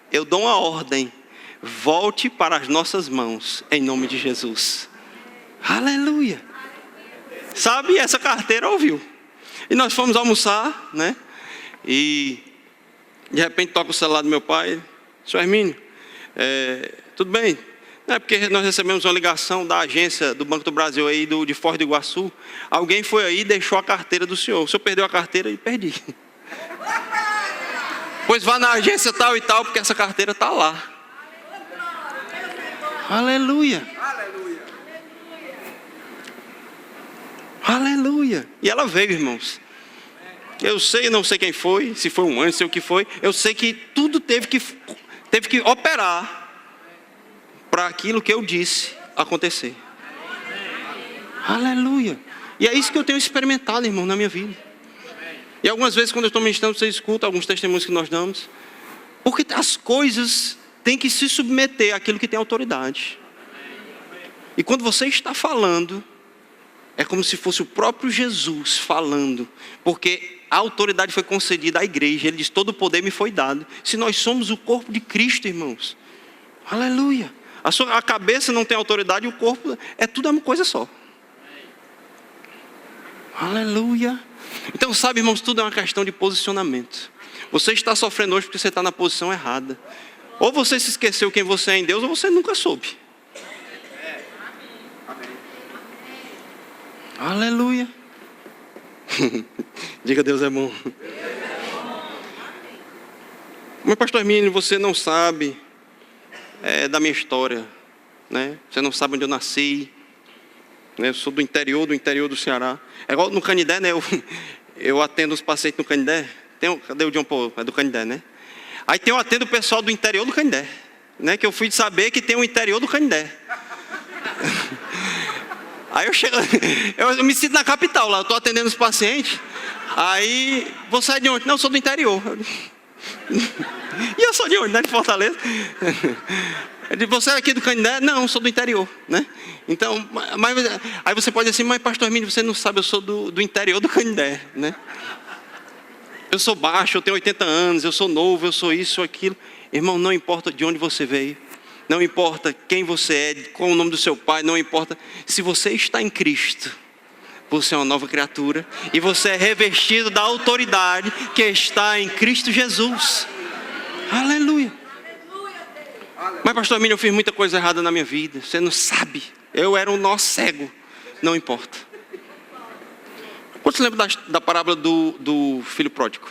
eu dou uma ordem. Volte para as nossas mãos, em nome de Jesus. Aleluia. Sabe, essa carteira ouviu. E nós fomos almoçar, né? E de repente toca o celular do meu pai. Senhor Hermínio, tudo bem? É porque nós recebemos uma ligação da agência do Banco do Brasil aí, de Foz do Iguaçu. Alguém foi aí e deixou a carteira do senhor. O senhor perdeu a carteira e perdi. Pois vá na agência tal e tal, porque essa carteira está lá. Aleluia. Aleluia. E ela veio, irmãos. Eu sei, não sei quem foi, se foi um anjo, sei o que foi. Eu sei que tudo teve que operar para aquilo que eu disse acontecer. Aleluia. E é isso que eu tenho experimentado, irmão, na minha vida. E algumas vezes quando eu estou ministrando, você escuta alguns testemunhos que nós damos. Porque as coisas têm que se submeter àquilo que tem autoridade. E quando você está falando, é como se fosse o próprio Jesus falando. Porque a autoridade foi concedida à igreja. Ele diz, todo o poder me foi dado. Se nós somos o corpo de Cristo, irmãos. Aleluia. A cabeça não tem autoridade e o corpo é tudo uma coisa só. Aleluia. Então, sabe, irmãos, tudo é uma questão de posicionamento. Você está sofrendo hoje porque você está na posição errada. Ou você se esqueceu quem você é em Deus, ou você nunca soube. Aleluia. Diga, Deus é bom. Mas pastor Hermínio, você não sabe da minha história, né? Você não sabe onde eu nasci, né? Eu sou do interior do Ceará. É igual no Canindé, né? Eu atendo os pacientes no Canindé. Cadê o John Paul? É do Canindé, né? Aí eu atendo o pessoal do interior do Canindé, né? Que eu fui saber que tem o interior do Canindé. Aí eu chego, eu me sinto na capital lá, eu estou atendendo os pacientes. Aí, você é de onde? Não, eu sou do interior. E eu sou de onde? Né? De Fortaleza. Você é aqui do Canindé? Não, eu sou do interior, né? Então, aí você pode dizer assim, mas pastor Hermínio, você não sabe, eu sou do interior do Canindé, né? Eu sou baixo, eu tenho 80 anos, eu sou novo, eu sou isso, aquilo. Irmão, não importa de onde você veio, não importa quem você é, qual o nome do seu pai, não importa. Se você está em Cristo, você é uma nova criatura e você é revestido da autoridade que está em Cristo Jesus. Aleluia. Mas pastor Hermínio, eu fiz muita coisa errada na minha vida. Você não sabe. Eu era um nó cego. Não importa. Você lembra da parábola do filho pródigo?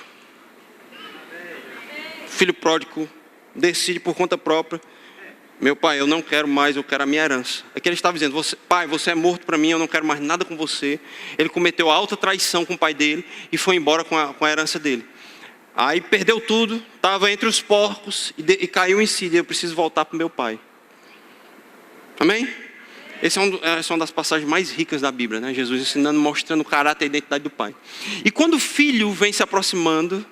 O filho pródigo decide por conta própria. Meu pai, eu não quero mais, eu quero a minha herança. É que ele estava dizendo, pai, você é morto para mim, eu não quero mais nada com você. Ele cometeu alta traição com o pai dele e foi embora com a herança dele. Aí perdeu tudo, estava entre os porcos e caiu em si. Eu preciso voltar para o meu pai. Amém? Essa é uma das passagens mais ricas da Bíblia, né? Jesus ensinando, mostrando o caráter e a identidade do pai. E quando o filho vem se aproximando,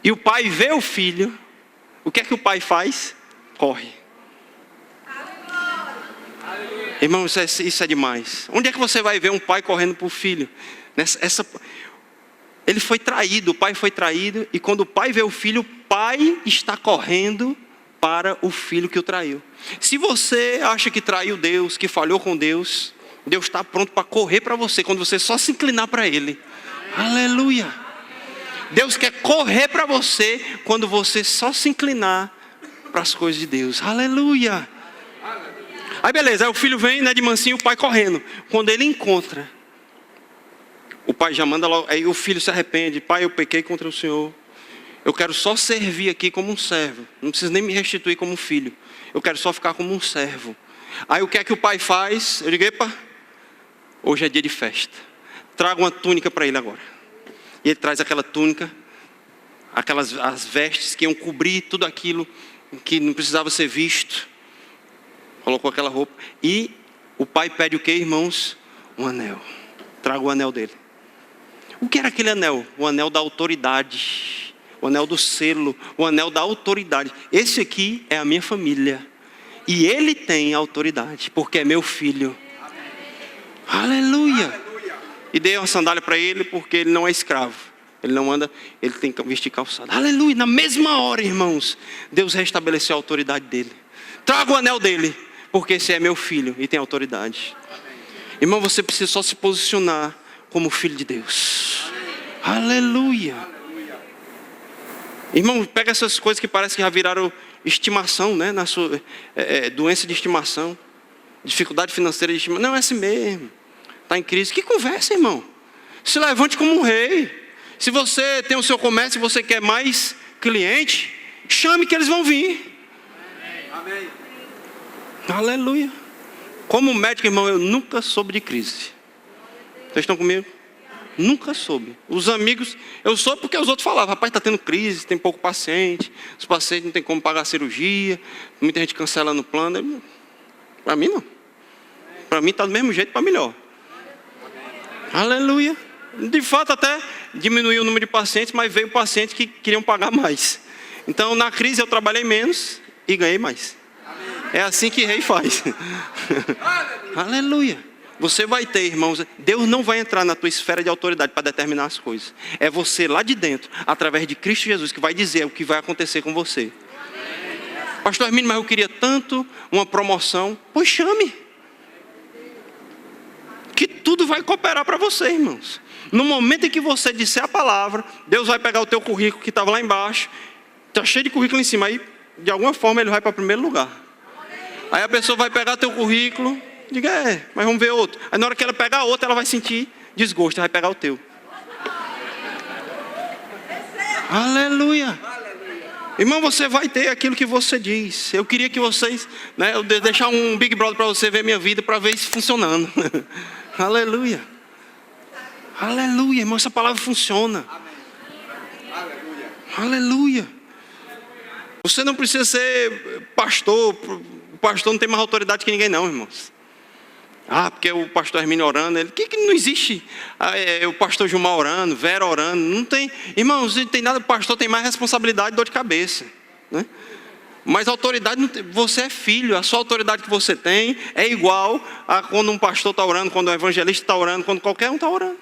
e o pai vê o filho, o que é que o pai faz? Corre. Irmão, isso é demais. Onde é que você vai ver um pai correndo para o filho? Ele foi traído, o pai foi traído, e quando o pai vê o filho, o pai está correndo para o filho que o traiu. Se você acha que traiu Deus, que falhou com Deus, Deus está pronto para correr para você, quando você só se inclinar para Ele. Aleluia. Deus quer correr para você, quando você só se inclinar para as coisas de Deus. Aleluia. Aí beleza, aí o filho vem, né, de mansinho, o pai correndo. Quando ele encontra, o pai já manda logo, aí o filho se arrepende. Pai, eu pequei contra o Senhor. Eu quero só servir aqui como um servo. Não preciso nem me restituir como um filho. Eu quero só ficar como um servo. Aí o que é que o pai faz? Eu digo, epa, hoje é dia de festa. Traga uma túnica para ele agora. E ele traz aquela túnica, as vestes que iam cobrir tudo aquilo que não precisava ser visto. Colocou aquela roupa. E o pai pede o que, irmãos? Um anel. traga o anel dele. O que era aquele anel? O anel da autoridade, o anel do selo, o anel da autoridade. Esse aqui é a minha família. E ele tem autoridade, porque é meu filho. Aleluia. E dei uma sandália para ele, porque ele não é escravo. Ele não anda, ele tem que vestir calçado. Aleluia. Na mesma hora, irmãos, Deus restabeleceu a autoridade dele. Traga o anel dele, porque esse é meu filho e tem autoridade. Irmão, você precisa só se posicionar como filho de Deus. Aleluia. Irmão, pega essas coisas que parece que já viraram estimação, né? Na sua doença de estimação, dificuldade financeira de estimação. Não, é assim mesmo. Está em crise. Que conversa, irmão? Se levante como um rei. Se você tem o seu comércio e você quer mais cliente, chame que eles vão vir. Amém. Aleluia. Como médico, irmão, eu nunca soube de crise. Vocês estão comigo? Nunca soube. Os amigos, eu soube porque os outros falavam: rapaz, está tendo crise, tem pouco paciente, os pacientes não tem como pagar a cirurgia, muita gente cancela no plano. Para mim não. Para mim está do mesmo jeito, para melhor. Aleluia. De fato até diminuiu o número de pacientes, mas veio pacientes que queriam pagar mais. Então na crise eu trabalhei menos e ganhei mais. É assim que rei faz. Aleluia. Você vai ter, irmãos, Deus não vai entrar na tua esfera de autoridade para determinar as coisas. É você lá de dentro, através de Cristo Jesus, que vai dizer o que vai acontecer com você. Pastor Hermínio, mas eu queria tanto uma promoção. Pois chame. Que tudo vai cooperar para você, irmãos. No momento em que você disser a palavra, Deus vai pegar o teu currículo que estava lá embaixo. Está cheio de currículo em cima. Aí, de alguma forma, ele vai para o primeiro lugar. Aí a pessoa vai pegar teu currículo. Diga, mas vamos ver outro. Aí na hora que ela pegar outro, ela vai sentir desgosto. Vai pegar o teu. Aleluia. Irmão, você vai ter aquilo que você diz. Eu queria que vocês, né, eu deixar um Big Brother para você ver minha vida, para ver isso funcionando. Aleluia. Aleluia, irmão, essa palavra funciona. Aleluia. Aleluia. Você não precisa ser pastor. O pastor não tem mais autoridade que ninguém não, irmãos. Porque o pastor Hermínio orando, que não existe o pastor Gilmar orando, Vera orando, não tem, irmãos, não tem nada, o pastor tem mais responsabilidade e dor de cabeça, né? Mas a autoridade, você é filho, a sua autoridade que você tem é igual a quando um pastor está orando, quando um evangelista está orando, quando qualquer um está orando.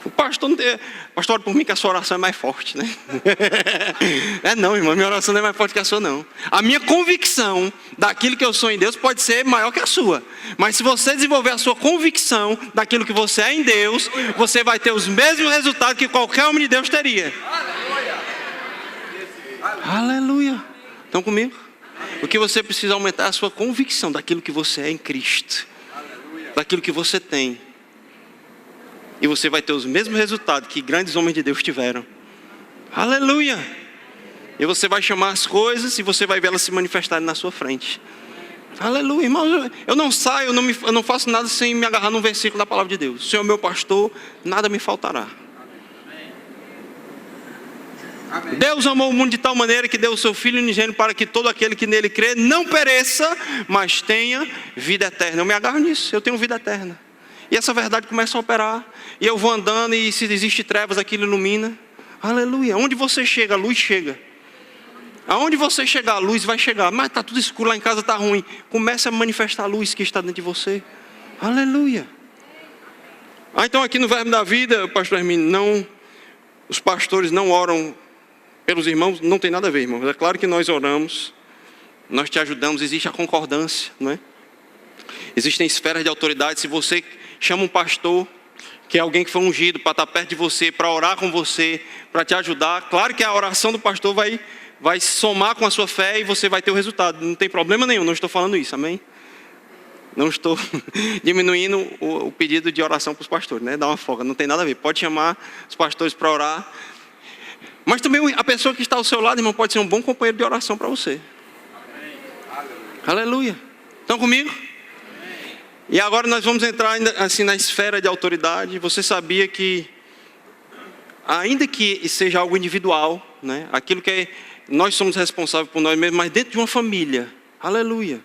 O pastor não tem, pastor, ora por mim que a sua oração é mais forte, né? Não, irmão, minha oração não é mais forte que a sua, não. A minha convicção daquilo que eu sou em Deus pode ser maior que a sua. Mas se você desenvolver a sua convicção daquilo que você é em Deus, você vai ter os mesmos resultados que qualquer homem de Deus teria. Aleluia. Estão comigo? O que você precisa aumentar é a sua convicção daquilo que você é em Cristo. Daquilo que você tem. E você vai ter os mesmos resultados que grandes homens de Deus tiveram. Aleluia! E você vai chamar as coisas e você vai ver elas se manifestarem na sua frente. Aleluia, irmão. Eu não saio, eu não faço nada sem me agarrar num versículo da palavra de Deus. O Senhor é meu pastor, nada me faltará. Amém. Deus amou o mundo de tal maneira que deu o seu Filho unigênito para que todo aquele que nele crê não pereça, mas tenha vida eterna. Eu me agarro nisso, eu tenho vida eterna. E essa verdade começa a operar. E eu vou andando e se existe trevas, aquilo ilumina. Aleluia. Onde você chega, a luz chega. Aonde você chegar, a luz vai chegar. Mas está tudo escuro, lá em casa está ruim. Comece a manifestar a luz que está dentro de você. Aleluia. Então aqui no Verbo da Vida, pastor Hermínio, os pastores não oram pelos irmãos. Não tem nada a ver, irmãos. É claro que nós oramos. Nós te ajudamos. Existe a concordância, não é? Existem esferas de autoridade. Se você chama um pastor, que é alguém que foi ungido para estar perto de você, para orar com você, para te ajudar, claro que a oração do pastor vai somar com a sua fé e você vai ter o resultado. Não tem problema nenhum, não estou falando isso, amém? Não estou diminuindo o pedido de oração para os pastores, né? Dá uma folga, não tem nada a ver. Pode chamar os pastores para orar. Mas também a pessoa que está ao seu lado, irmão, pode ser um bom companheiro de oração para você. Amém. Aleluia. Estão comigo? E agora nós vamos entrar assim na esfera de autoridade. Você sabia que, ainda que seja algo individual, né? Aquilo que nós somos responsáveis por nós mesmos, mas dentro de uma família, aleluia.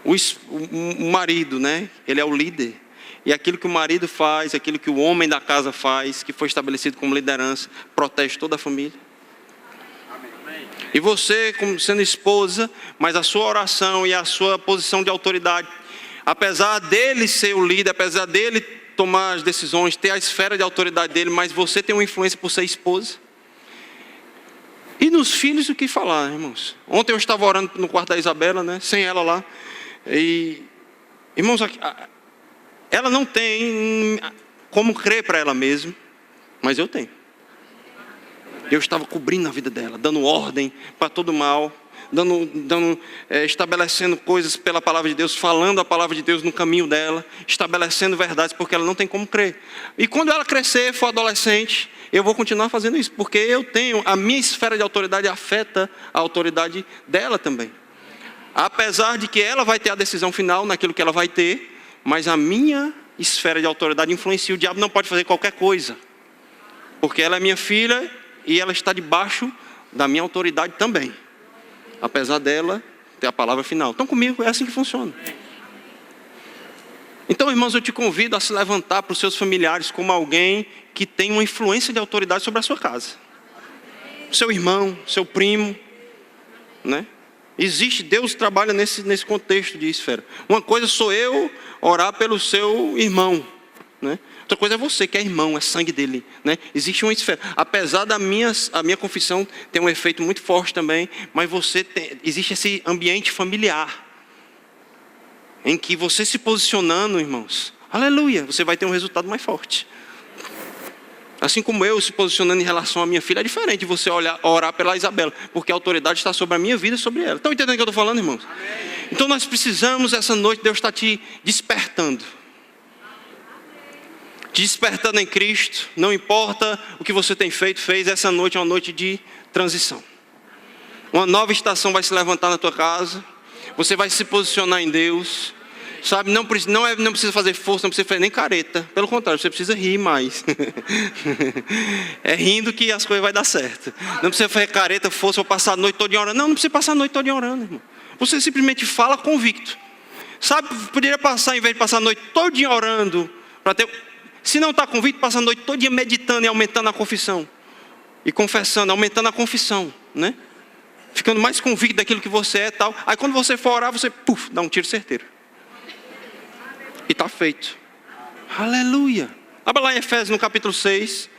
O marido, né? Ele é o líder. E aquilo que o marido faz, aquilo que o homem da casa faz, que foi estabelecido como liderança, protege toda a família. E você, como sendo esposa, mas a sua oração e a sua posição de autoridade, apesar dele ser o líder, apesar dele tomar as decisões, ter a esfera de autoridade dele, mas você tem uma influência por ser esposa. E nos filhos, o que falar, irmãos? Ontem eu estava orando no quarto da Isabela, né? Sem ela lá. E, irmãos, ela não tem como crer para ela mesma, mas eu tenho. Deus estava cobrindo a vida dela, dando ordem para todo mal, estabelecendo coisas pela palavra de Deus, falando a palavra de Deus no caminho dela, estabelecendo verdades, porque ela não tem como crer. E quando ela crescer, for adolescente, eu vou continuar fazendo isso, porque eu tenho, a minha esfera de autoridade afeta a autoridade dela também. Apesar de que ela vai ter a decisão final naquilo que ela vai ter, mas a minha esfera de autoridade influencia. O diabo não pode fazer qualquer coisa, porque ela é minha filha e ela está debaixo da minha autoridade também. Apesar dela ter a palavra final. Estão comigo? É assim que funciona. Então, irmãos, eu te convido a se levantar para os seus familiares como alguém que tem uma influência de autoridade sobre a sua casa. Seu irmão, seu primo, né? Existe, Deus trabalha nesse contexto de esfera. Uma coisa sou eu orar pelo seu irmão, né? Outra coisa é você, que é irmão, é sangue dele, né? Existe uma esfera. Apesar a minha confissão ter um efeito muito forte também, mas existe esse ambiente familiar, em que você se posicionando, irmãos, aleluia, você vai ter um resultado mais forte. Assim como eu se posicionando em relação à minha filha, é diferente de você orar pela Isabela, porque a autoridade está sobre a minha vida e sobre ela. Estão entendendo o que eu estou falando, irmãos? Amém. Então nós precisamos, essa noite, Deus está te despertando. Te despertando em Cristo. Não importa o que você tem fez, essa noite é uma noite de transição. Uma nova estação vai se levantar na tua casa. Você vai se posicionar em Deus. Sabe, não precisa fazer força, não precisa fazer nem careta. Pelo contrário, você precisa rir mais. É rindo que as coisas vão dar certo. Não precisa fazer careta, força, ou passar a noite toda orando. Não precisa passar a noite toda orando, irmão. Você simplesmente fala convicto. Sabe, poderia passar, em vez de passar a noite toda orando, se não está convicto, passa a noite toda meditando e aumentando a confissão. E confessando, aumentando a confissão, né? Ficando mais convicto daquilo que você é e tal. Aí quando você for orar, você dá um tiro certeiro. E está feito. Aleluia. Abra lá em Efésios no capítulo 6.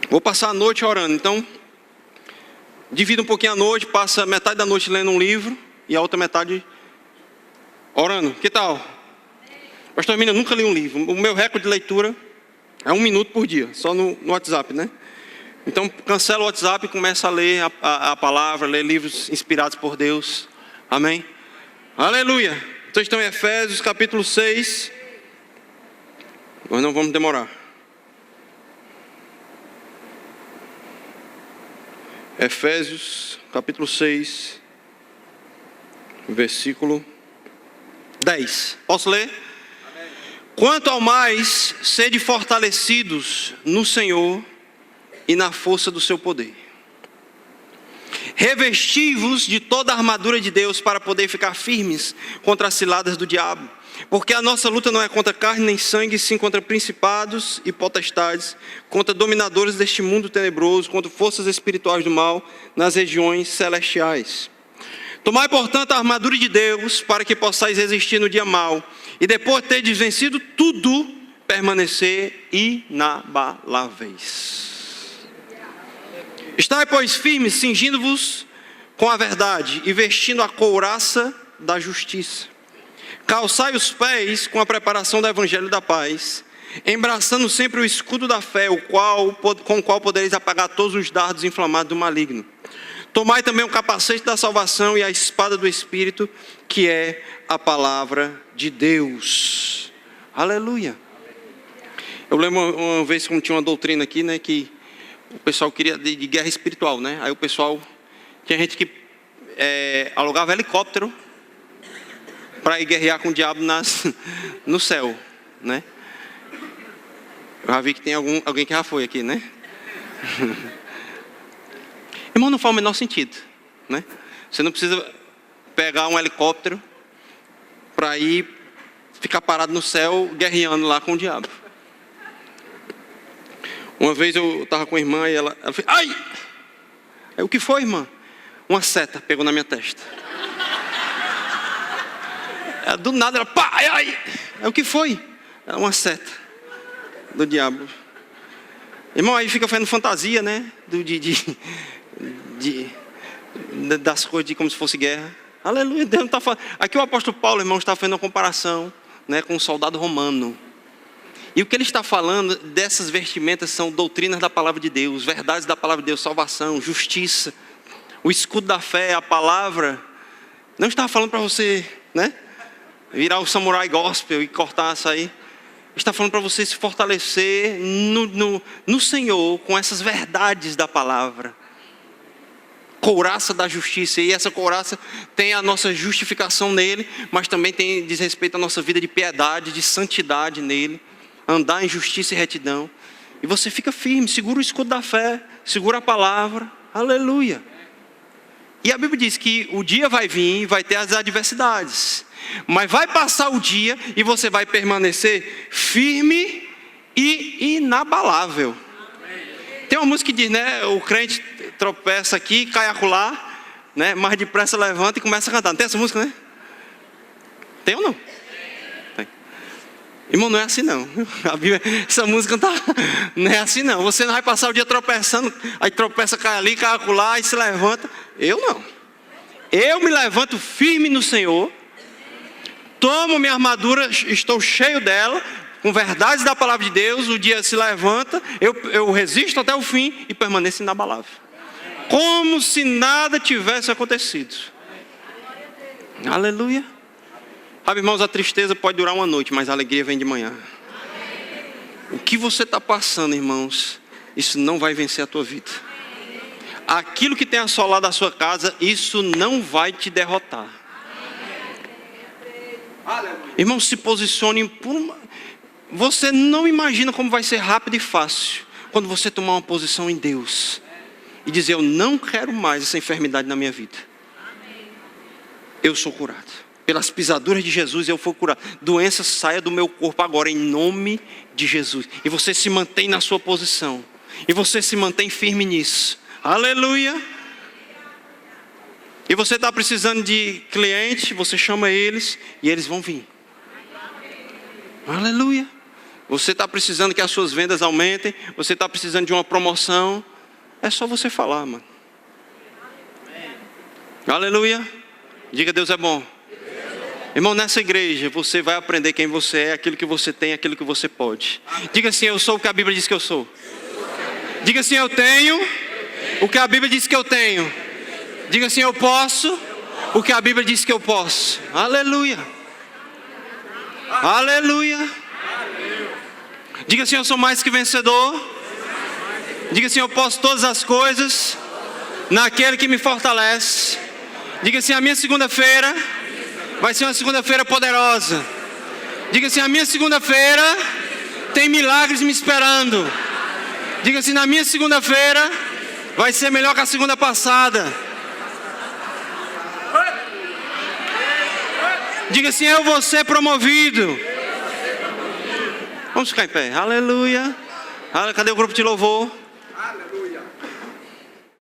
Vou passar a noite orando. Então, divida um pouquinho a noite. Passa metade da noite lendo um livro e a outra metade orando. Que tal? Pastor Hermínio, eu nunca li um livro. O meu recorde de leitura é 1 minuto por dia, só no WhatsApp, né? Então, cancela o WhatsApp e começa a ler a palavra, ler livros inspirados por Deus. Amém? Aleluia! Então, estão em Efésios, capítulo 6. Nós não vamos demorar. Efésios, capítulo 6, versículo 10. Posso ler? Quanto ao mais, sede fortalecidos no Senhor e na força do seu poder. Revesti-vos de toda a armadura de Deus para poder ficar firmes contra as ciladas do diabo. Porque a nossa luta não é contra carne nem sangue, sim contra principados e potestades, contra dominadores deste mundo tenebroso, contra forças espirituais do mal nas regiões celestiais. Tomai, portanto, a armadura de Deus para que possais resistir no dia mau. E depois de teres vencido tudo, permanecer inabaláveis. Estai, pois, firmes, cingindo-vos com a verdade e vestindo a couraça da justiça. Calçai os pés com a preparação do evangelho da paz, embraçando sempre o escudo da fé, com o qual podereis apagar todos os dardos inflamados do maligno. Tomai também o capacete da salvação e a espada do Espírito, que é a palavra de Deus. Aleluia. Eu lembro uma vez como tinha uma doutrina aqui, né, que o pessoal queria de guerra espiritual, né? Aí o pessoal, tinha gente que alugava helicóptero para ir guerrear com o diabo no céu, né? Eu já vi que tem alguém que já foi aqui, né? Irmão, não faz o menor sentido, né? Você não precisa pegar um helicóptero para ir ficar parado no céu guerreando lá com o diabo. Uma vez eu estava com a irmã e ela fez, ai! Aí, o que foi, irmã? Uma seta pegou na minha testa. Do nada ela, pá, ai, ai! Aí, o que foi? Era uma seta do diabo. Irmão, aí fica fazendo fantasia, né? Das coisas de como se fosse guerra. Aleluia, Deus não está falando. Aqui o apóstolo Paulo, irmão, está fazendo uma comparação, né, com um soldado romano. E o que ele está falando dessas vestimentas são doutrinas da palavra de Deus, verdades da palavra de Deus, salvação, justiça. O escudo da fé, a palavra. Não estava falando para você, né, virar o samurai gospel e cortar isso aí. Está falando para você se fortalecer no Senhor com essas verdades da palavra. Couraça da justiça, e essa couraça tem a nossa justificação nele, mas também diz respeito à nossa vida de piedade, de santidade nele, andar em justiça e retidão. E você fica firme, segura o escudo da fé, segura a palavra, aleluia. E a Bíblia diz que o dia vai vir, vai ter as adversidades, mas vai passar o dia e você vai permanecer firme e inabalável. Tem uma música que diz, né, o crente tropeça aqui, cai acolá, né, mais depressa levanta e começa a cantar. Não tem essa música, né? Tem ou não? Tem. Irmão, não é assim não. A Bíblia, essa música não é assim não. Você não vai passar o dia tropeçando, aí tropeça, cai ali, cai acolá e se levanta. Eu não. Eu me levanto firme no Senhor, tomo minha armadura, estou cheio dela, com verdades da palavra de Deus. O dia se levanta, eu resisto até o fim e permaneço inabalável, como se nada tivesse acontecido. Aleluia. Sabe, irmãos, a tristeza pode durar uma noite, mas a alegria vem de manhã. O que você está passando, irmãos, isso não vai vencer a tua vida. Aquilo que tem assolado a sua casa, isso não vai te derrotar. Irmãos, se posicione por uma... Você não imagina como vai ser rápido e fácil quando você tomar uma posição em Deus e dizer, eu não quero mais essa enfermidade na minha vida. Eu sou curado. Pelas pisaduras de Jesus eu fui curado. Doença saia do meu corpo agora em nome de Jesus. E você se mantém na sua posição. E você se mantém firme nisso. Aleluia. E você está precisando de cliente, você chama eles e eles vão vir. Aleluia. Você está precisando que as suas vendas aumentem, você está precisando de uma promoção, é só você falar, mano. Aleluia. Diga, Deus é bom. Irmão, nessa igreja você vai aprender quem você é, aquilo que você tem, aquilo que você pode. Diga assim, eu sou o que a Bíblia diz que eu sou. Diga assim, eu tenho o que a Bíblia diz que eu tenho. Diga assim, eu posso o que a Bíblia diz que eu posso. Aleluia. Aleluia. Diga assim, eu sou mais que vencedor. Diga assim, eu posso todas as coisas naquele que me fortalece. Diga assim, a minha segunda-feira vai ser uma segunda-feira poderosa. Diga assim, a minha segunda-feira tem milagres me esperando. Diga assim, na minha segunda-feira vai ser melhor que a segunda passada. Diga assim, eu vou ser promovido. Vamos ficar em pé. Aleluia. Cadê o grupo de louvor?